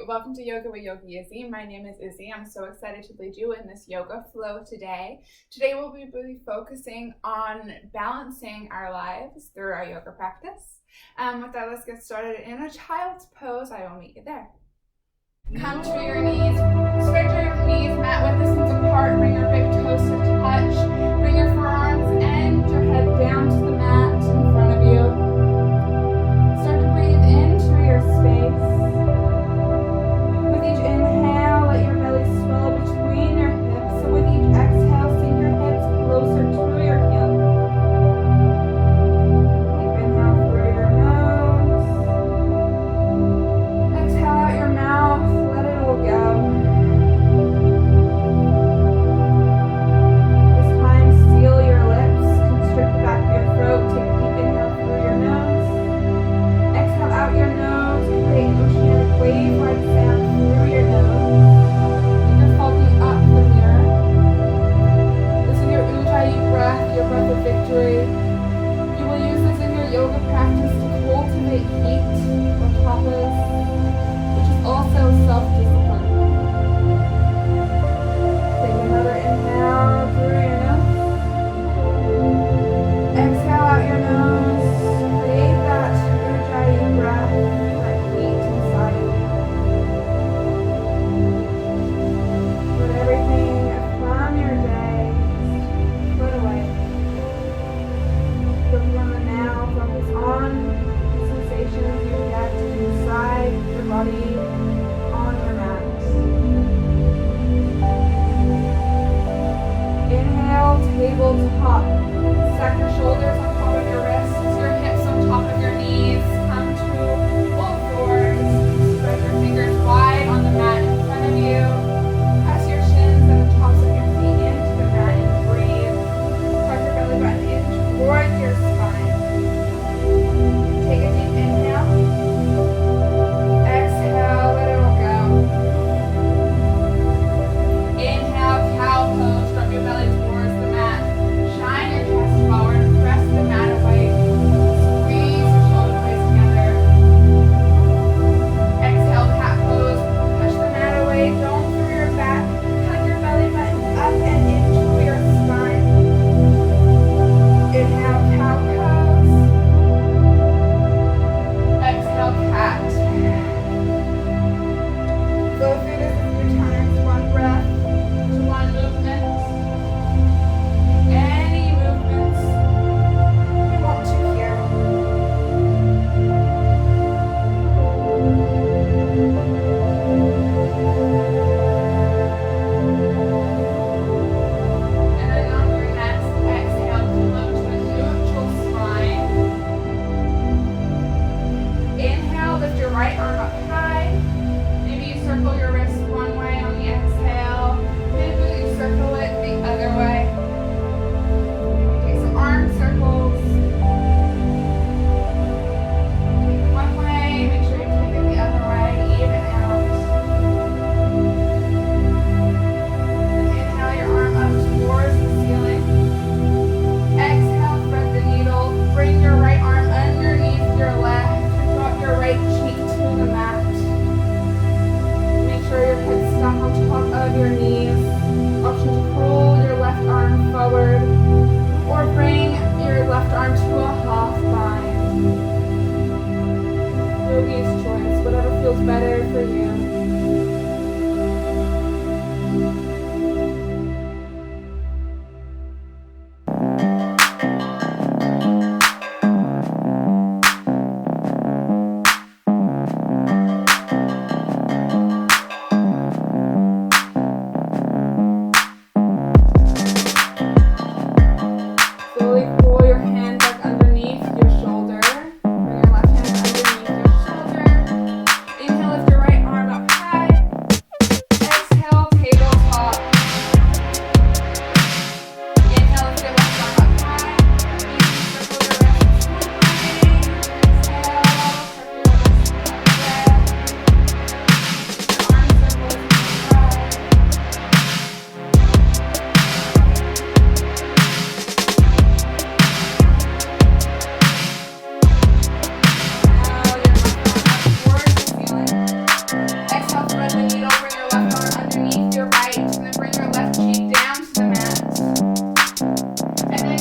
welcome to Yoga with Yogi Izzy. My name is Izzy. I'm so excited to lead you in this yoga flow today. Today we'll be focusing on balancing our lives through our yoga practice. With that, let's get started in a child's pose. I will meet you there. Come to your knees, spread your knees mat width distance apart, bring your big toes to touch, bring your forearms and your head down to the mat in front of you. Start to breathe into your space. With each inhale, let your belly swell between your hips, and with each exhale, sink your hips closer to your heels. Deep inhale through your nose. Exhale out your mouth, let it all go. This time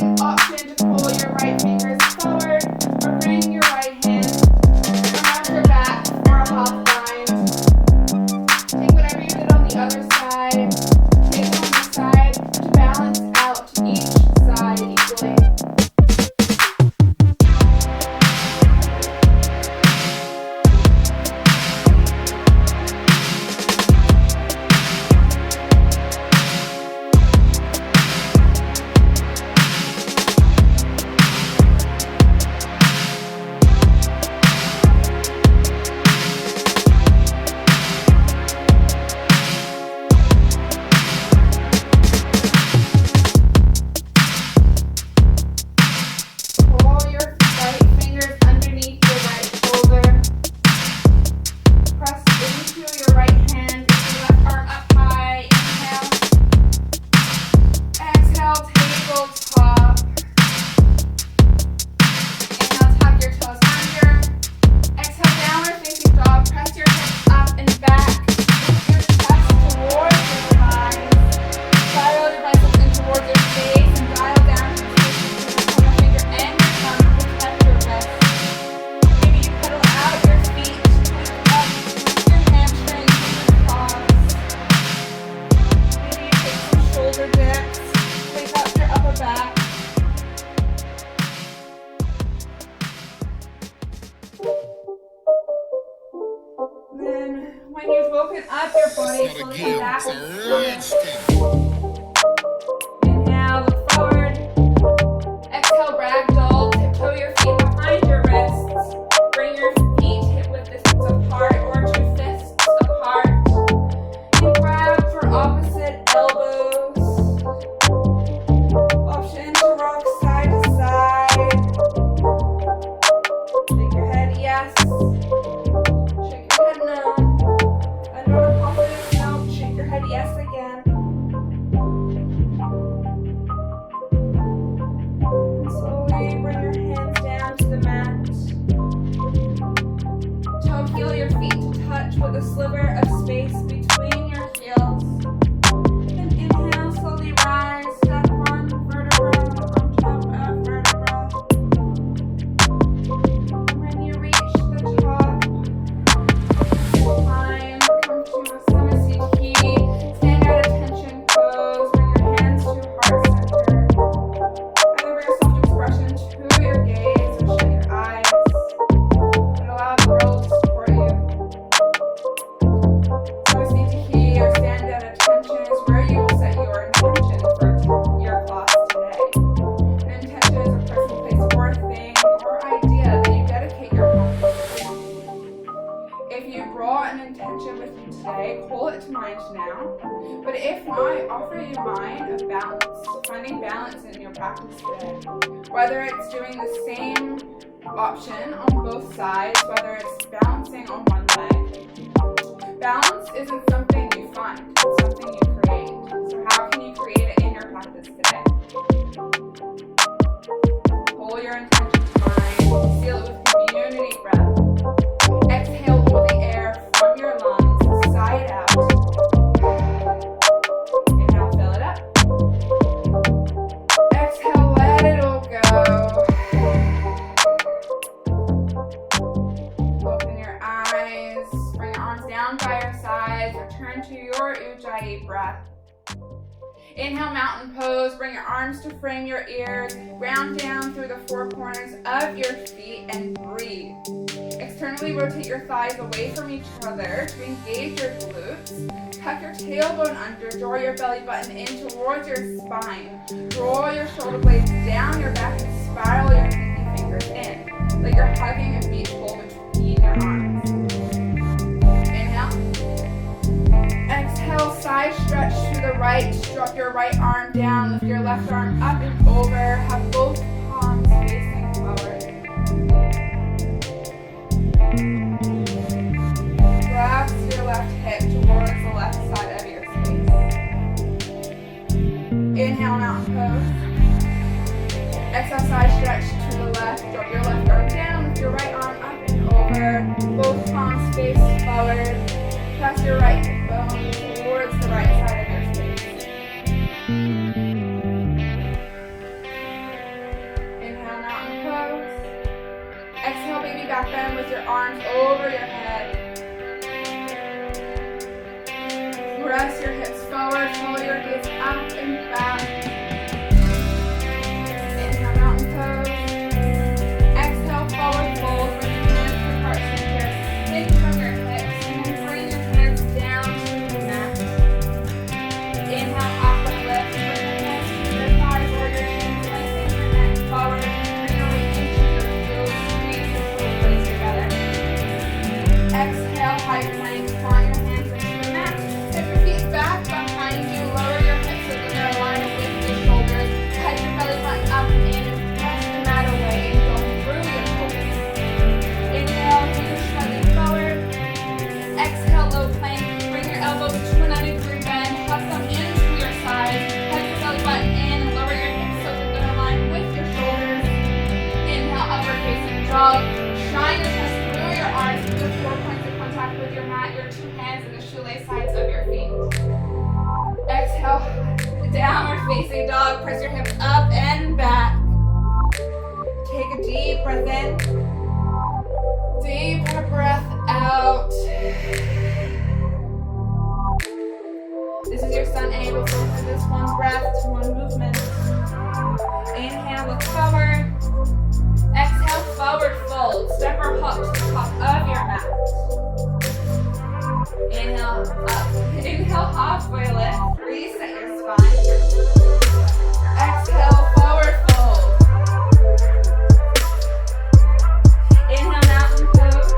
an option to pull your right fingers forward or bring your right hand around your back for a half bind. Take whatever you did on the other side, take it on the side to balance out each side equally. When you've woken up, your body slowly comes back and inhale, look forward. Exhale, ragdoll. Tiptoe your feet behind your wrists. Bring your feet hip width distance apart or 2 fists apart. And grab for opposite elbows. Option to rock side to side. Shake your head, yes. Shake your head, no. Shake your head yes again. Slowly bring your hands down to the mat. Toe heel your feet to touch with a sliver of space between your heels. And inhale, slowly rise, step one vertebra on top of vertebra. When you reach the top, climb, come to a semi-seated stand at attention pose, bring your hands to heart center. Either bring a soft expression to your gaze or shut your eyes. And allow the world to support you. Semi-seated or stand at attention is where you will set your intention for your class today. An intention is a person, place, or thing or idea that you dedicate your practice to. If you brought an intention with you today, call it to mind now. But if not, offer your mind of balance, finding balance in your practice today. Whether it's doing the same option on both sides, whether it's balancing on one leg. Balance isn't something you find, it's something you create. So how can you create it in your practice today? Pull your intention to mind, seal it with community breath. Exhale, pull the air from your lungs, side out. Inhale, fill it up. Exhale, let it all go. Open your eyes, bring your arms down by your sides, return to your Ujjayi breath. Inhale, mountain pose, bring your arms to frame your ears, round down through the 4 corners of your feet and breathe. Externally rotate your thighs away from each other to engage your glutes. Tuck your tailbone under, draw your belly button in towards your spine. Draw your shoulder blades down your back and spiral your pinky fingers in, like you're hugging a beach ball between your arms. Inhale. Exhale, side stretch to the right. Drop your right arm down, lift your left arm up and over. Have both palms facing forward. Grasp your left hip towards the left side of your space. Inhale, mountain pose. Exhale, side stretch to the left. Drop your left arm down, lift your right arm up and over. Both palms face forward. Press your right hip bone towards the right side of your space. with your arms over your head. Press your hips forward, pull your gaze up and back. Inhale, mountain pose. Exhale, forward fold. Bring your hands to your heart center. Hinge from your hips and then bring your hands down to the mat. Inhale, halfway lift. Bring your hands to your thighs or your shins, placing your neck forward. Bring your weight into your heels. Squeeze your shoulder blades together. Exhale, high plank. Draw your hands into the mat. Step your feet back behind you. Lower your hips so that they're aligned with your shoulders. Cut your belly button up and in. Press the mat away and go through your shoulders. Inhale, hinge slightly forward. Exhale, low plank. Bring your elbows to a 90-degree bend. Hug them into your sides. Cut your belly button in and lower your hips so that they're aligned with your shoulders. Inhale, upward facing dog. Shine your chest through your arms with your 4 points of contact with your mat, your 2 hands and the shoelace sides of your feet. Exhale, downward facing dog. Press your hips up and back. Take a deep breath in. Deep breath out. This is your sun able to for this one breath to one movement. Inhale, look forward. Exhale, forward fold. Step or hop to the top of your mat. Inhale, up. Inhale, halfway lift. Reset your spine. Exhale, forward fold. Inhale, mountain pose.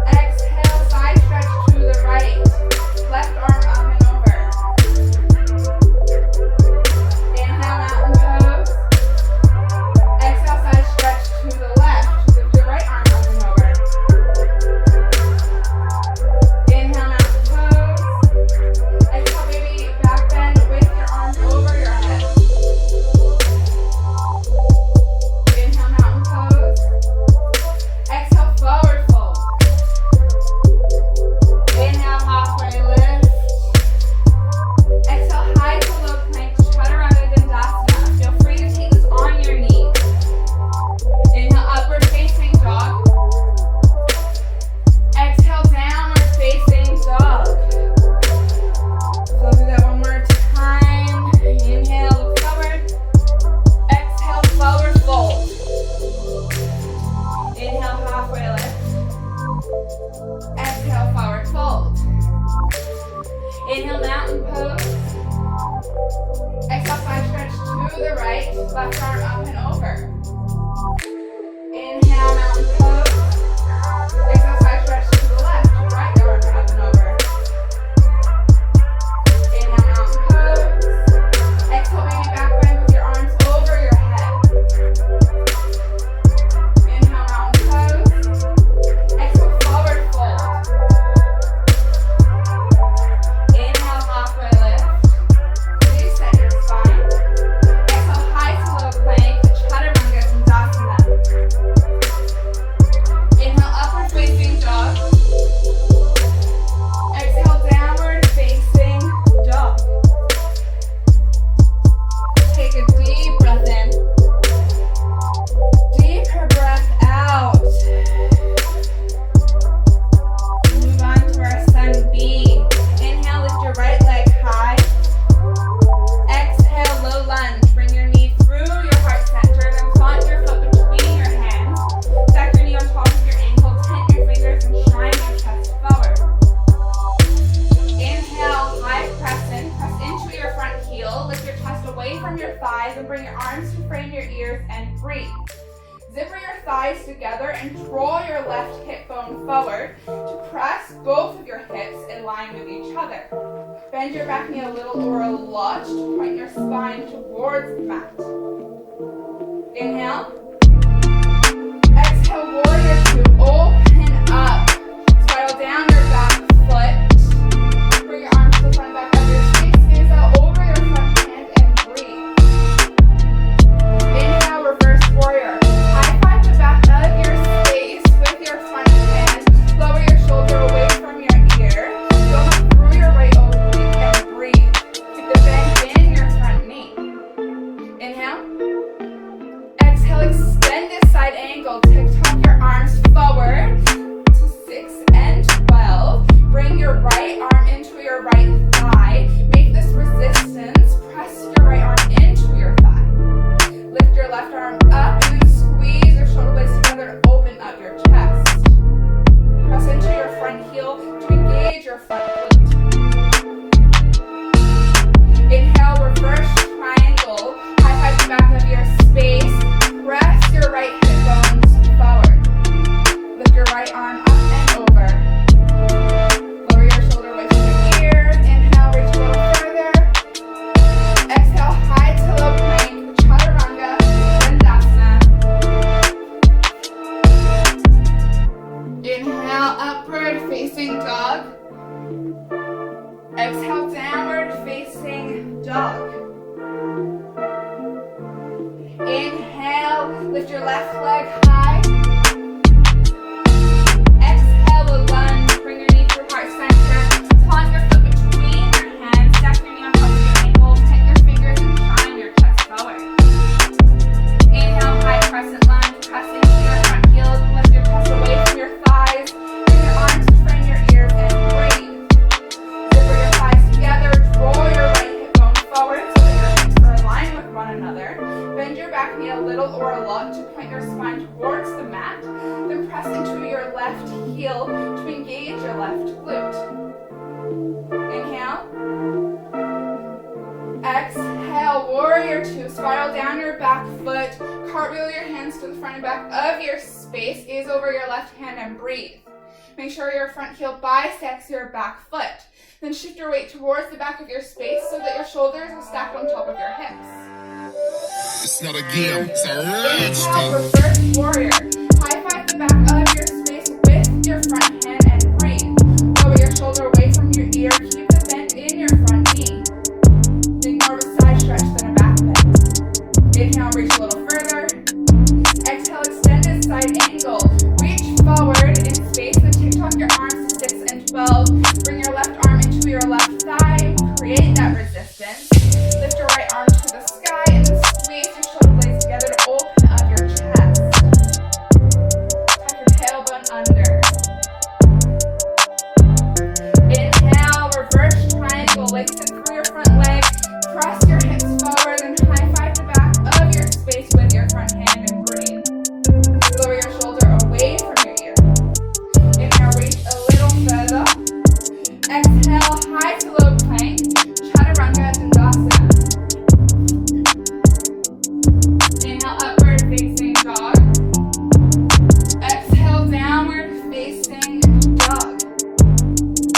Exhale, side stretch to the right. Left arm up and over. Inhale, mountain pose. Exhale, side stretch to the left. Lift your right arm up and over. Inhale, mountain pose. Exhale, baby, back bend with your arms over your head. Inhale, mountain pose. Exhale, forward fold. Inhale, halfway lift. Exhale, high to low plank, chaturanga dandasana. Feel free to take this on your knees. Inhale, upward facing dog. Exhale, downward facing dog. So do that one more time. Inhale, look forward. Exhale, forward fold. Inhale, halfway lift. Exhale, forward fold. Inhale, mountain pose. Exhale, side stretch to the right. Left arm up and over. Inhale, mountain pose. Exhale, side stretch to the left. Right arm up and over. Inhale, mountain pose. Exhale, baby back bend with your arms over your head. Inhale, mountain pose. Exhale, forward fold. Inhale, halfway lift. Reset your spine. Exhale, high to low plank, chaturanga dandasana. Inhale, upward facing dog. Exhale, downward facing dog. Take a deep breath in. Deeper breath out. Move on to our sun B. Inhale, lift your right leg high. Exhale, low lunge. Bring your knee through your heart center. Then plant your foot between your hands. Stack your knee on top of your ankle. Tent your fingers and shine your chest forward. Inhale, high press in. Press into your front heel. Lift your chest away from your thighs and bring your arms to frame your ears and breathe. Zipper your thighs together and draw your left hip bone forward to press both of your hips in line with each other. Bend your back knee a little or a lot to point your spine towards the mat. Inhale. Exhale, warrior two. Open up. Spiral down your back foot. Bring your arms to the front back of your space. Gaze out over your front hand and breathe. Inhale, reverse warrior. High five the back of your space with your front hand. Lower your shoulder away from your ear. Go up through your right oblique and breathe. Keep the bend in your front knee. Inhale. Exhale, front back of your space. Press your right hip bones forward. Lift your right arm up and over. Lower your shoulder away from your ear. Inhale, reach a little further. Exhale, high to low plank, chaturanga, dandasana. Inhale, upward facing dog. Exhale, downward facing dog. Inhale, lift your left leg high. Exhale, a lunge. Bring your knee through heart center. Plant your foot between your hands. Stack your knee on top of your ankles. Take your fingers and shine your chest forward. Inhale, high crescent lunge. Press into your front heels. Lift your chest away from your thighs. Bring your arms in front of your ears and breathe. Zipper your thighs together. Draw your right hip bone forward so that your hips are aligned with one another. Bend your back knee a little or a lot to point your spine towards the mat. Then press into your left heel to engage your left glute. Inhale. Exhale, warrior two. Spiral down your back foot. Cartwheel your hands to the front and back of your space. Gaze over your left hand and breathe. Make sure your front heel bisects your back foot. Then shift your weight towards the back of your space so that your shoulders are stacked on top of your hips. It's not a game, it's a Inhale, rage reverse warrior. High five the back of your space with your front hand and breathe. Lower your shoulder away from your ear. Keep the bend in your front knee. Think more of a side stretch than a back bend. Inhale, reach a little further. Exhale, extended side angle. Reach forward in space and TikTok your arms to 6 and 12. Bring your left arm into your left thigh. Create that resistance. Lift your right arm to the sky and then squeeze your shoulder blades together to open up your chest. Tuck your tailbone under. Inhale, reverse triangle. Legs in through your front leg. Press your hips forward and high five the back of your space with your front hand and breathe. Lower your shoulder away from your ear. Inhale, reach a little further. Exhale, high to low plank, chaturanga dandasana. Inhale, upward facing dog. Exhale, downward facing dog.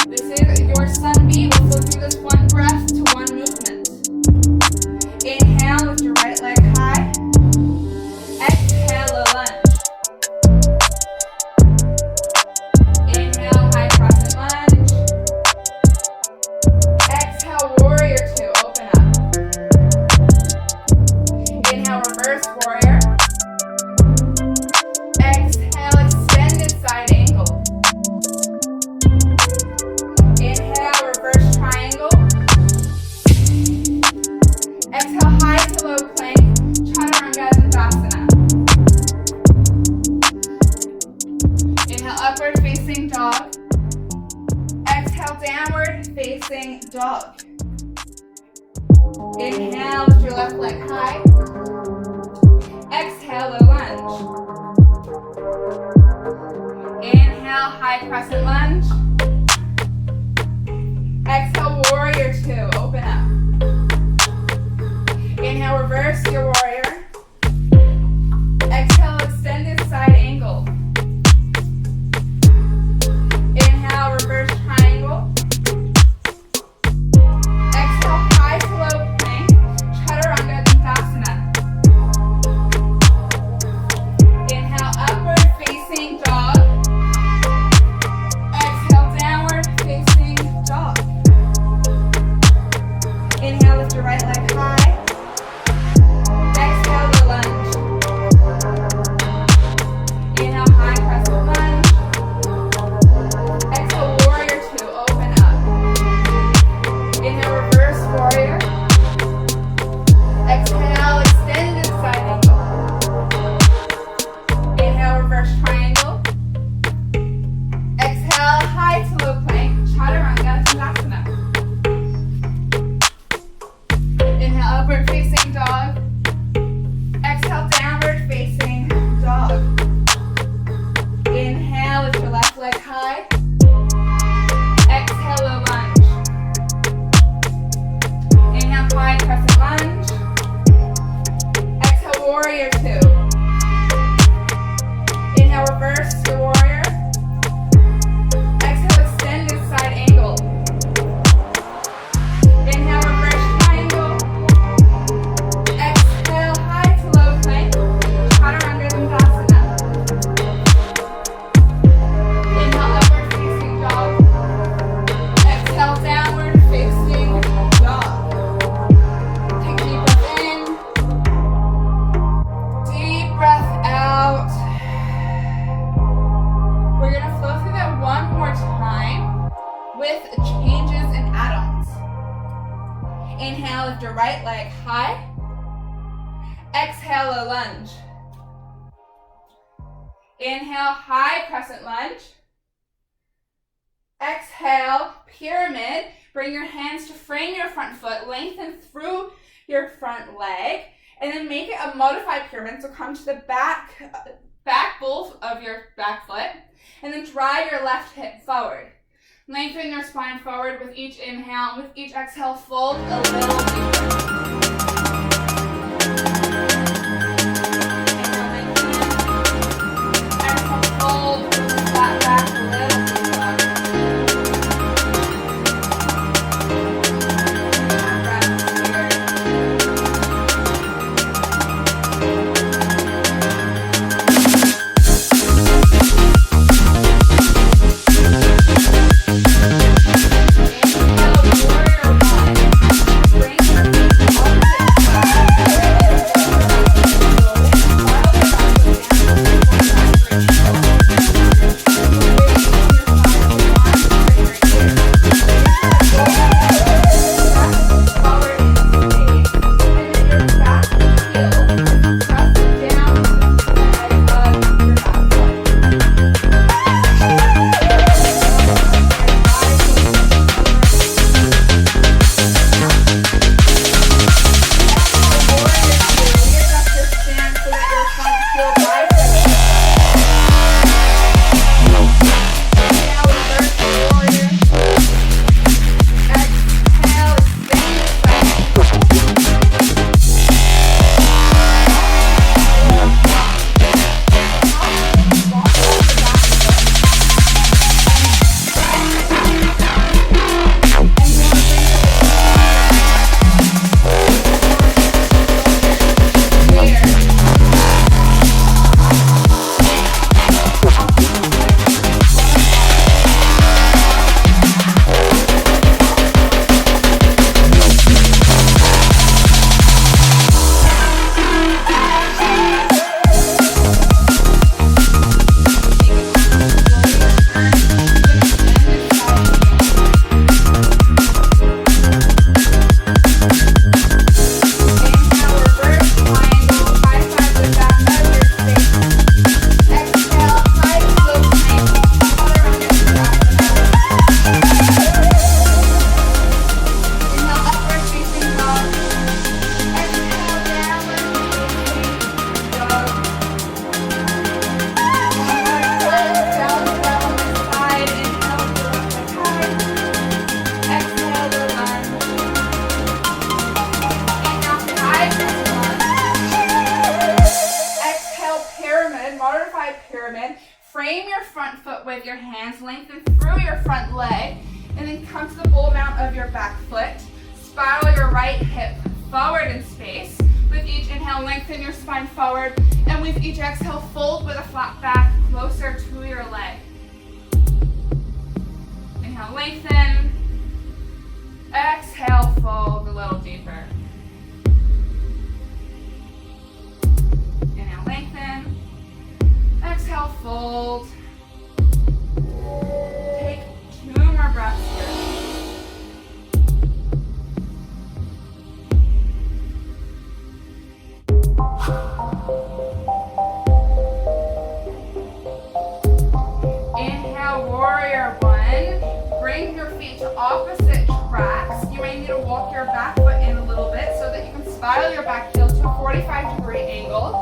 This is your sun B. We'll flow through this one breath to one movement. Inhale, lift your right leg high. Exhale, a lunge. Inhale, high crescent lunge. Exhale, warrior two, open up. Inhale, reverse warrior. Exhale, extended side angle. Inhale, reverse triangle. Exhale, high to low plank, chaturanga dandasana. Inhale, upward facing dog. Exhale, downward facing dog. Inhale, lift your left leg high. Exhale, a lunge. Inhale, high crescent lunge. Exhale, warrior two, open up. Inhale, reverse your warrior. Exhale, extended side angle. Inhale, reverse triangle. Exhale, high to low plank, chaturanga dandasana. Inhale, upward facing dog. Exhale, downward facing dog. Inhale, lift your right leg high. warrior two. Inhale, reverse to warrior. Exhale, extended side angle. Inhale, reverse triangle. Exhale, high to low plank. Chaturanga Dandasana. Inhale, upward facing dog. Exhale, downward facing dog. Take a deep breath in. Deep breath out. We're going to flow through that one more time with changes in add-ons. Inhale, lift your right leg high. Exhale, a lunge. Inhale, high crescent lunge. Exhale, pyramid. Bring your hands to frame your front foot, lengthen through your front leg, and then make it a modified pyramid. So come to the back both of your back foot, and then drive your left hip forward. Lengthen your spine forward with each inhale. With each exhale, fold a little deeper. Inhale, lengthen. Exhale, fold, flat back a little deeper. Frame your front foot with your hands, lengthen through your front leg, and then come to the bull mount of your back foot. Spiral your right hip forward in space. With each inhale, lengthen your spine forward, and with each exhale, fold with a flat back closer to your leg. Inhale, lengthen. Exhale, fold a little deeper. Inhale, lengthen. Exhale, fold. Take 2 more breaths here. Inhale, warrior one. Bring your feet to opposite tracks. You may need to walk your back foot in a little bit so that you can spiral your back heel to a 45-degree angle.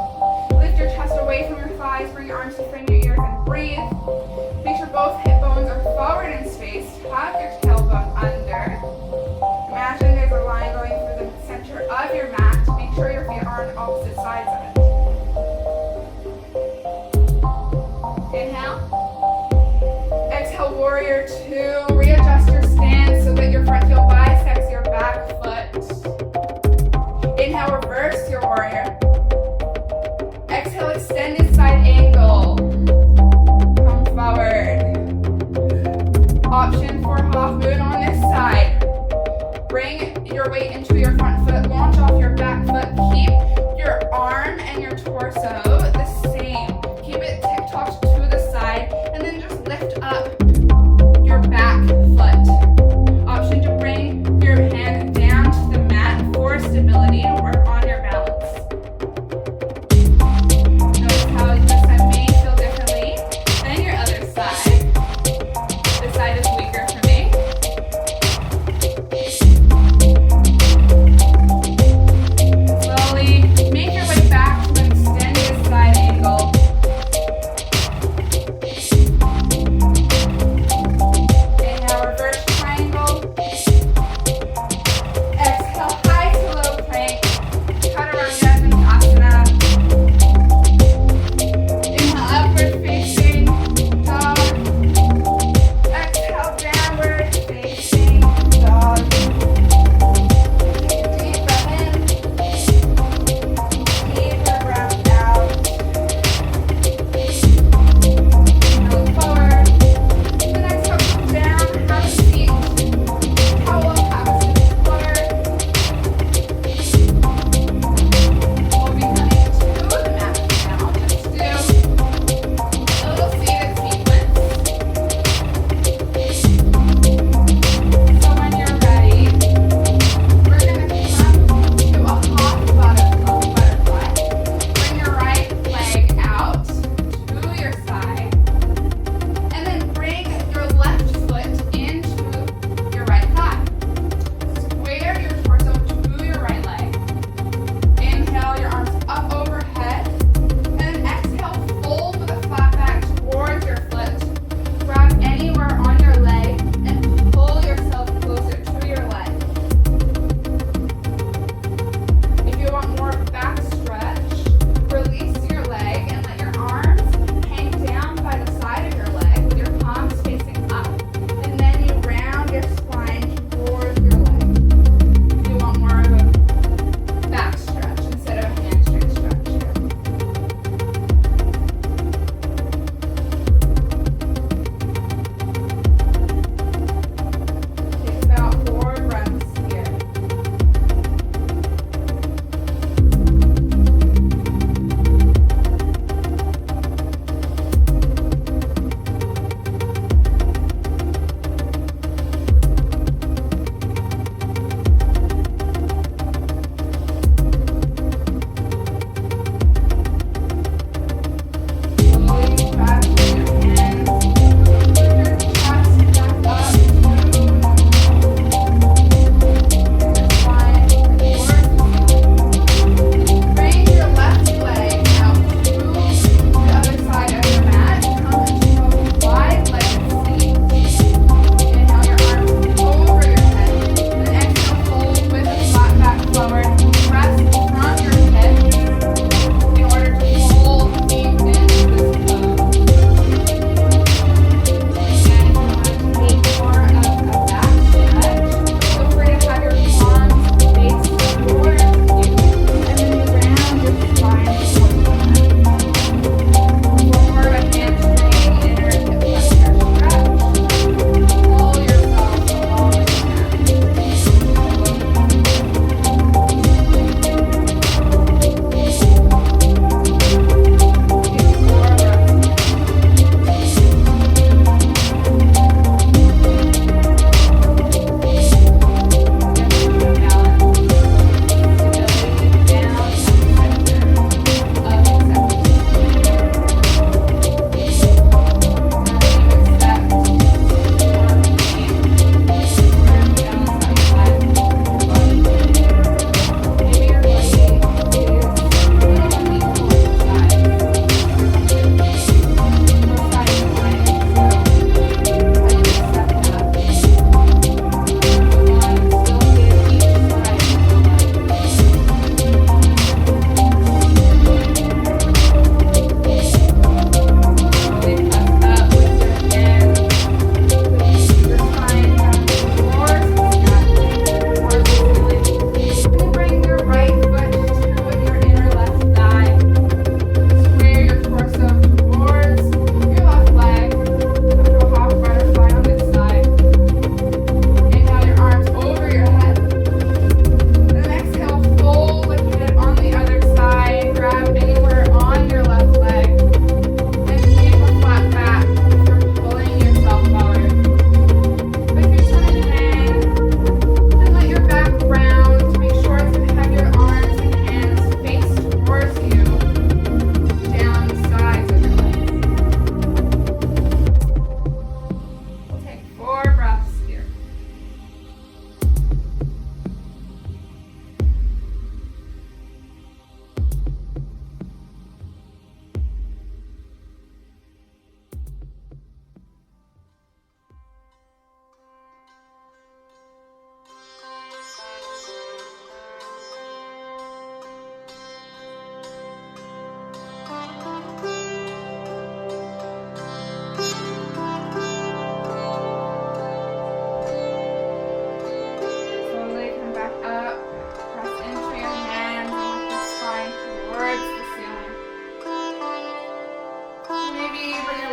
Lift your chest away from your thighs, bring your arms to frame your ears and breathe. Make sure both hip bones are forward in space. Tuck your tailbone under. Imagine there's a line going through the center of your mat. Make sure your feet are on opposite sides of it. warrior two. Readjust your stance so that your front heel bisects your back foot. Inhale, reverse your warrior. Exhale, extended side angle. Come forward. Option for half moon on this side. Bring your weight into your front foot. Launch off your back foot. Keep your arm and your torso the same. Keep it tip-topped to the side, and then just lift up your back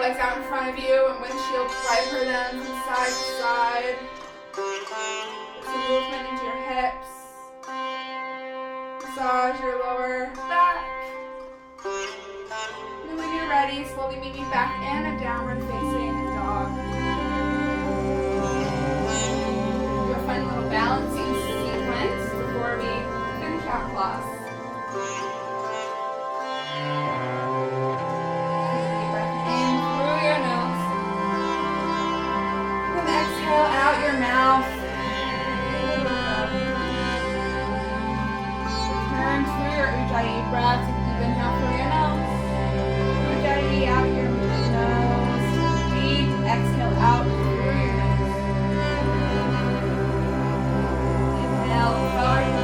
legs out in front of you and windshield wiper them from side to side. Put some movement into your hips. Massage your lower back. And when you're ready, slowly meet me back in a downward facing dog. Do a fun little balancing sequence before we finish out class. Deep breath in through your nose. And exhale out your mouth. Turn through your Ujjayi breath. Deep inhale through your nose. Ujjayi out your nose. Deep exhale out through your nose. Inhale, forward.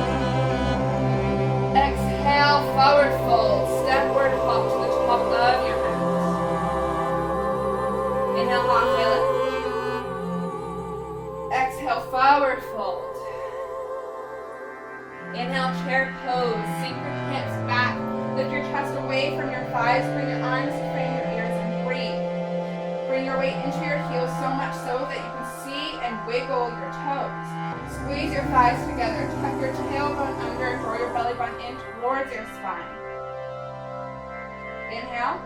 Exhale, forward fold. Stepward hop to the top of your mat. Inhale, halfway lift. Exhale, forward fold. Inhale, chair pose. Sink your hips back. Lift your chest away from your thighs. Bring your arms to frame your ears and breathe. Bring your weight into your heels so much so that you can see and wiggle your toes. Squeeze your thighs together. Tuck your tailbone under. Draw your belly button in towards your spine. Inhale.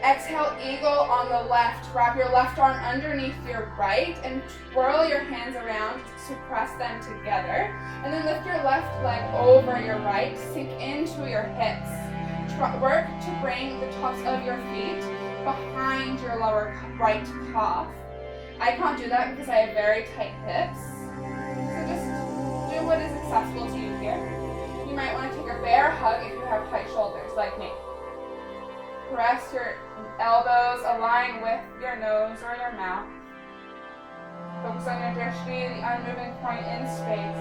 Exhale, eagle on the left. Wrap your left arm underneath your right and twirl your hands around to press them together. And then lift your left leg over your right. Sink into your hips. Work to bring the tops of your feet behind your lower right calf. I can't do that because I have very tight hips. So just do what is accessible to you here. You might want to take a bear hug if you have tight shoulders like me. Press your elbows, align with your nose or your mouth. Focus on your drishti, the unmoving point in space.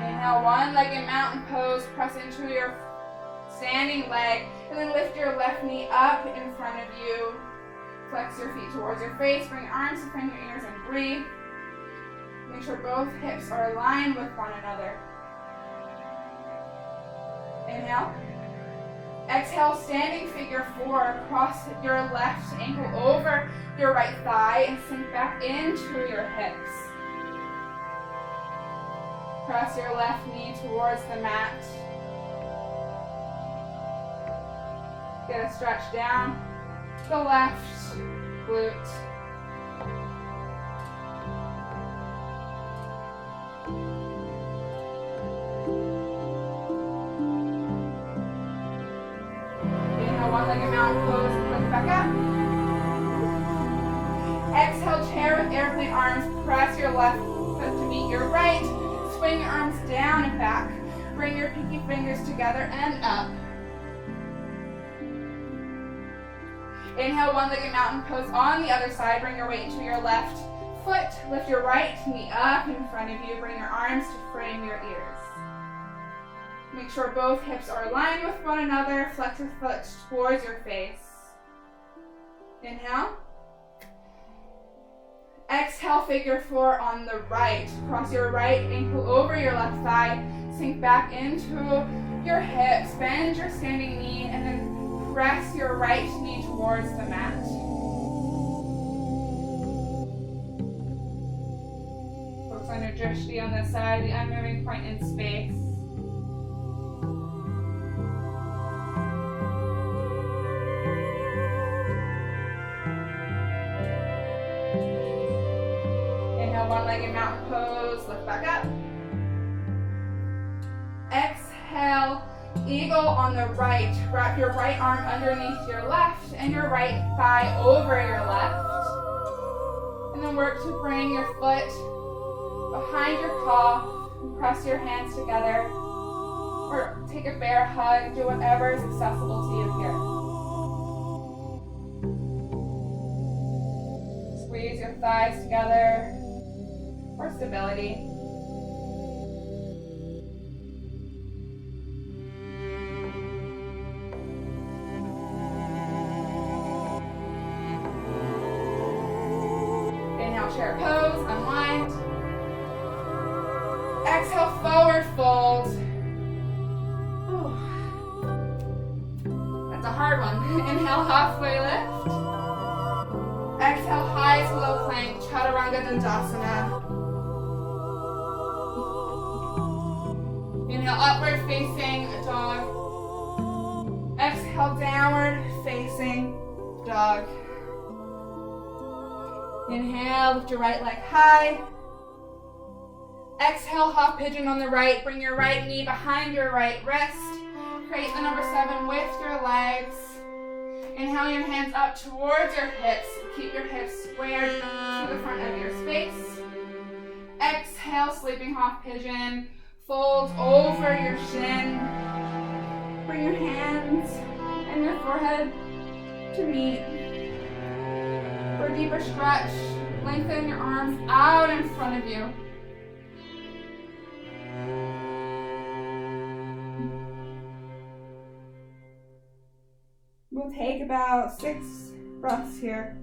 Inhale, one-legged mountain pose. Press into your standing leg, and then lift your left knee up in front of you. Flex your feet towards your face. Bring your arms to frame your ears and breathe. Make sure both hips are aligned with one another. Inhale. Exhale, standing figure four. Cross your left ankle over your right thigh and sink back into your hips. Press your left knee towards the mat. Get a stretch down the left glute. One-legged mountain pose, lift back up. Exhale, chair with airplane arms. Press your left foot to meet your right. Swing your arms down and back. Bring your pinky fingers together and up. Inhale, one-legged mountain pose on the other side. Bring your weight to your left foot. Lift your right knee up in front of you. Bring your arms to frame your ears. Make sure both hips are aligned with one another. Flex your foot towards your face. Inhale. Exhale, figure four on the right. Cross your right ankle over your left thigh. Sink back into your hips. Bend your standing knee and then press your right knee towards the mat. Focus on your drishti on this side, the unmoving point in space. One-legged mountain pose, lift back up. Exhale, eagle on the right. Wrap your right arm underneath your left and your right thigh over your left. And then work to bring your foot behind your calf and press your hands together. Or take a bear hug, do whatever is accessible to you here. Squeeze your thighs together for stability. Inhale, chair pose, unwind. Exhale, forward wrong. Inhale, halfway lift. Exhale, high to low plank, chaturanga dandasana. Inhale, upward facing dog. Exhale, downward facing dog. Inhale, lift your right leg high. Exhale, half pigeon on the right. Bring your right knee behind your right wrist. Create the number 7 with your legs. Inhale your hands up towards your hips. Keep your hips squared to the front of your space. Exhale, sleeping half pigeon. Fold over your shin. Bring your hands and your forehead to meet. For a deeper stretch, lengthen your arms out in front of you. We'll take about 6 breaths here.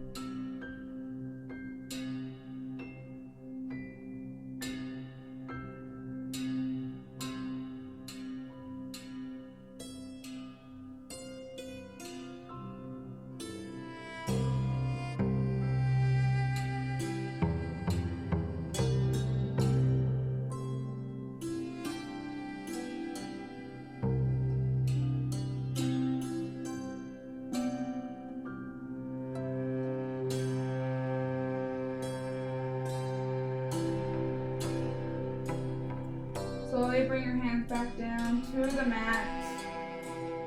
Slowly bring your hands back down to the mat.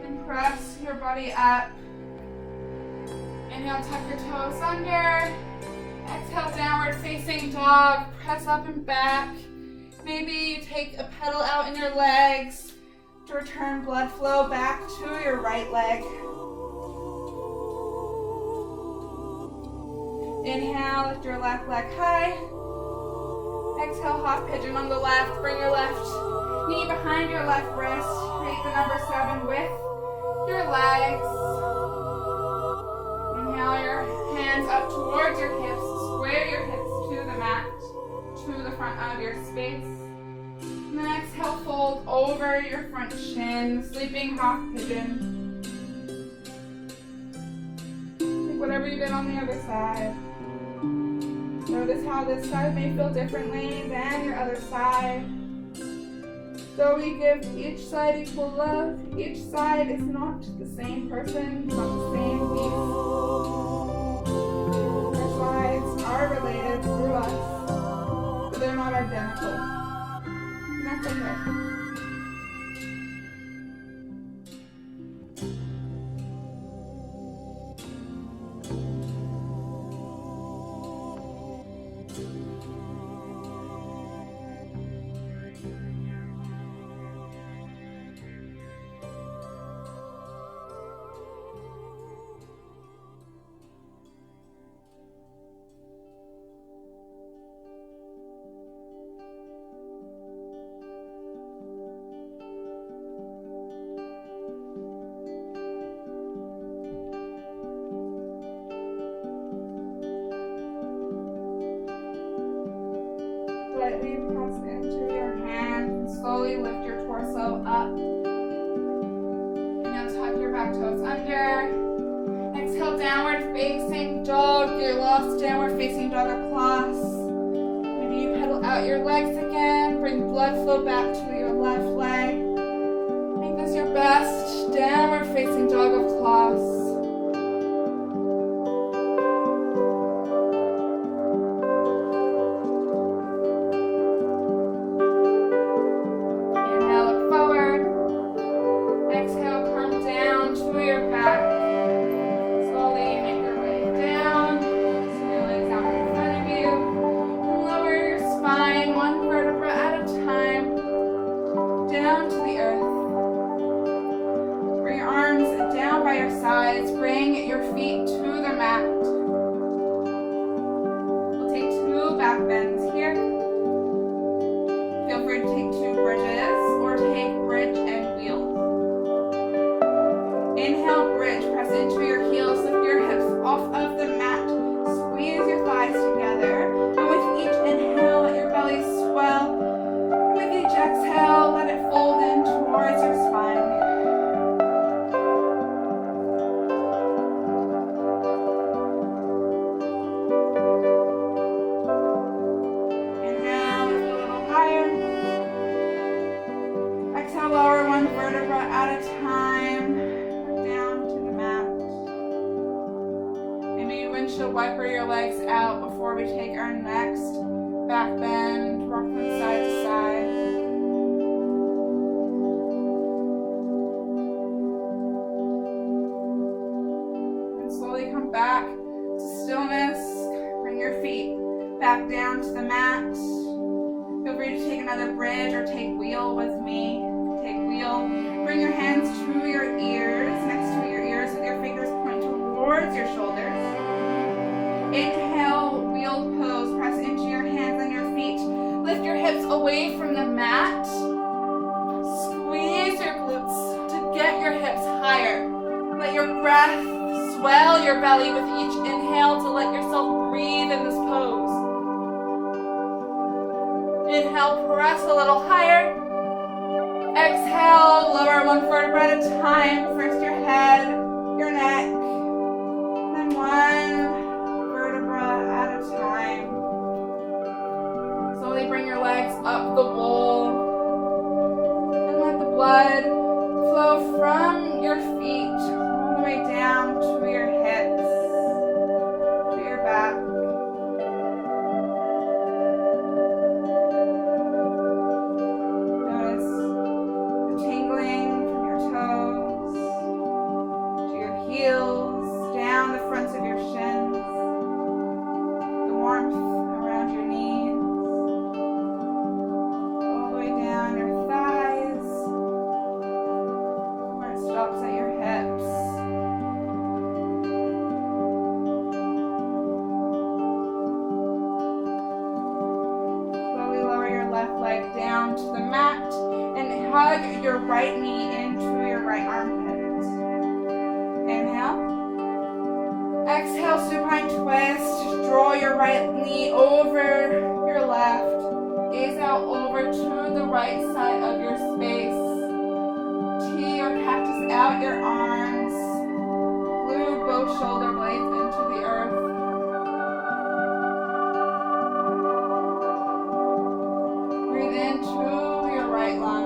Then press your body up. Inhale, tuck your toes under. Exhale, downward facing dog. Press up and back. Maybe you take a pedal out in your legs to return blood flow back to your right leg. Inhale, lift your left leg high. Exhale, half pigeon on the left. Bring your left knee behind your left wrist. Create the number 7 with your legs. Inhale your hands up towards your hips. Square your hips to the mat, to the front of your space. And then exhale, fold over your front shin. Sleeping half pigeon. Take whatever you did on the other side. Notice how this side may feel differently than your other side. Though we give each side equal love, each side is not the same person, not the same piece. Our sides are related through us, but they're not identical. And that's okay. Slightly press into your hands and slowly lift your torso up. And now tuck your back toes under. Exhale, downward facing dog, your last downward facing dog or class. Maybe you pedal out your legs again, bring blood flow back to your left leg. Make this your best downward facing dog of class. lower your legs out before we take our next back bend. Rock from side to side. And slowly come back to stillness. Bring your feet back down to the mat. Feel free to take another bridge or take wheel with me. Take wheel. Bring your hands to your ears, next to your ears, with your fingers point towards your shoulders. Inhale, wheel pose. Press into your hands and your feet. Lift your hips away from the mat. Squeeze your glutes to get your hips higher. Let your breath swell your belly with each inhale to let yourself breathe in this pose. Inhale, press a little higher. Exhale, lower one vertebra at a time. First your head, your neck, then one vertebra at a time. Slowly bring your legs up the bowl and let the blood flow from your feet all the way down to your hips, to your back. Down to the mat and hug your right knee into your right armpit. Inhale. Exhale, supine twist. Draw your right knee over your left. Gaze out over to the right side of your space. Tee or cactus out your arms. Glue both shoulder blades into the earth. Into your right lung.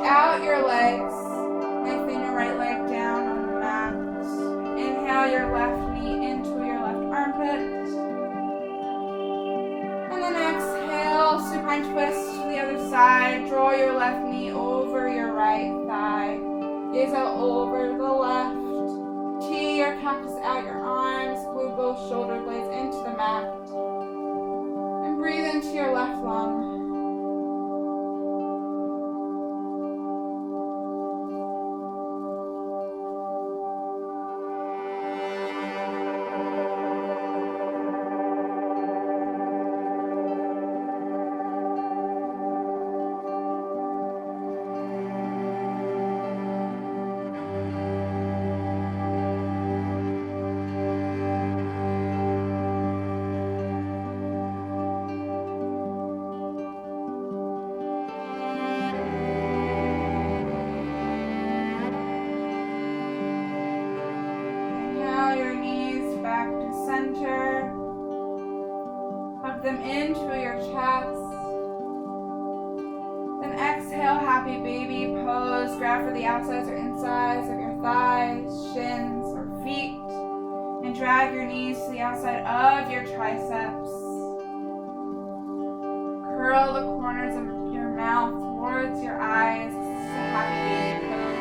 Out your legs, lengthen your right leg down on the mat. Inhale your left knee into your left armpit. And then exhale, supine twist to the other side. Draw your left knee over your right thigh. Gaze out over the left. Tee or cactus out your arms. Glue both shoulder blades into the mat. And breathe into your left lung. Them into your chest. Then exhale, happy baby pose. Grab for the outsides or insides of your thighs, shins, or feet. And drag your knees to the outside of your triceps. Curl the corners of your mouth towards your eyes. This is a happy baby pose.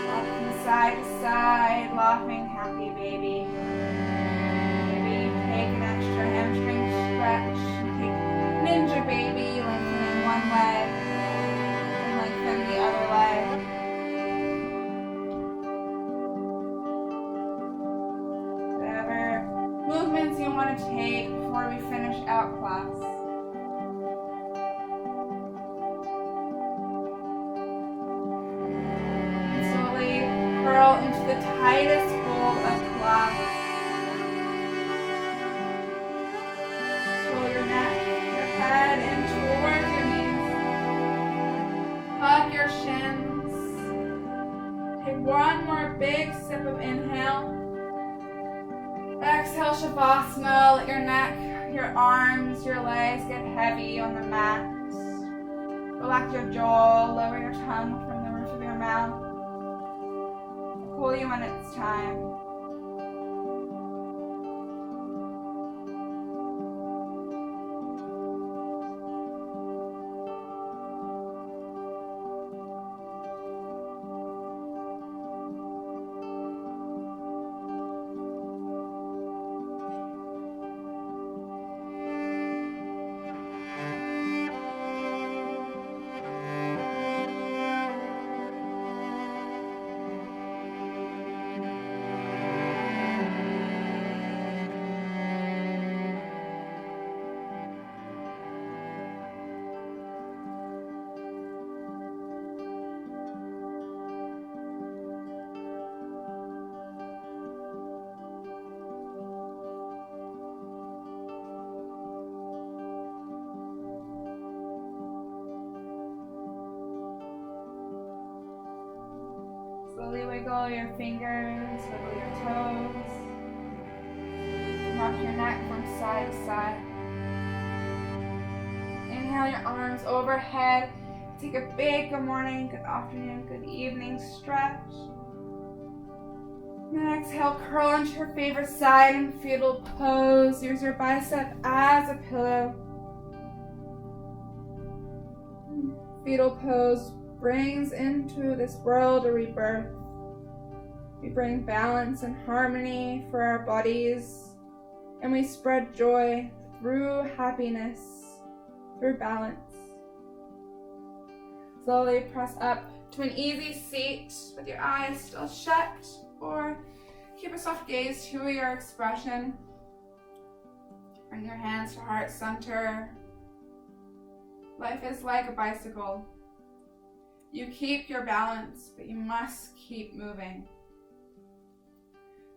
Rock from side to side, laughing happy baby. Take an extra hamstring stretch. Take ninja baby, lengthening one leg and lengthen the other leg. Whatever movements you want to take before we finish workout class. And slowly curl into the tightest hold of class. Pull your neck, your head in towards your knees. Hug your shins. Take one more big sip of inhale. Exhale, Shavasana. Let your neck, your arms, your legs get heavy on the mat. Relax your jaw, lower your tongue from the roof of your mouth. Pull you when it's time. Slowly wiggle your fingers, wiggle your toes. Rock your neck from side to side. Inhale your arms overhead. Take a big good morning, good afternoon, good evening stretch. Then exhale, curl into your favorite side in fetal pose. Use your bicep as a pillow. Fetal pose brings into this world a rebirth. We bring balance and harmony for our bodies, and we spread joy through happiness, through balance. Slowly press up to an easy seat with your eyes still shut, or keep a soft gaze to your expression. Bring your hands to heart center. Life is like a bicycle. You keep your balance, but you must keep moving.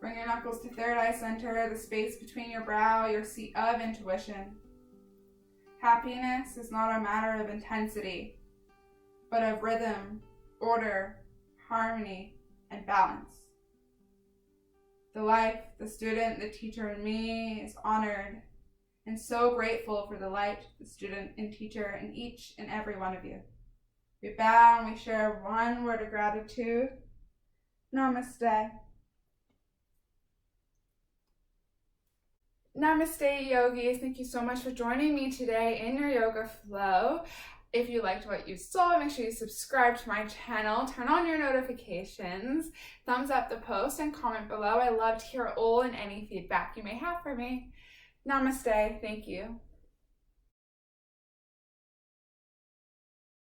Bring your knuckles to third eye center, the space between your brow, your seat of intuition. Happiness is not a matter of intensity, but of rhythm, order, harmony, and balance. The life, the student, the teacher in me is honored and so grateful for the light, the student and teacher in each and every one of you. We bow and we share one word of gratitude. Namaste. Namaste, yogis. Thank you so much for joining me today in your yoga flow. If you liked what you saw, make sure you subscribe to my channel, turn on your notifications, thumbs up the post, and comment below. I love to hear all and any feedback you may have for me. Namaste. Thank you.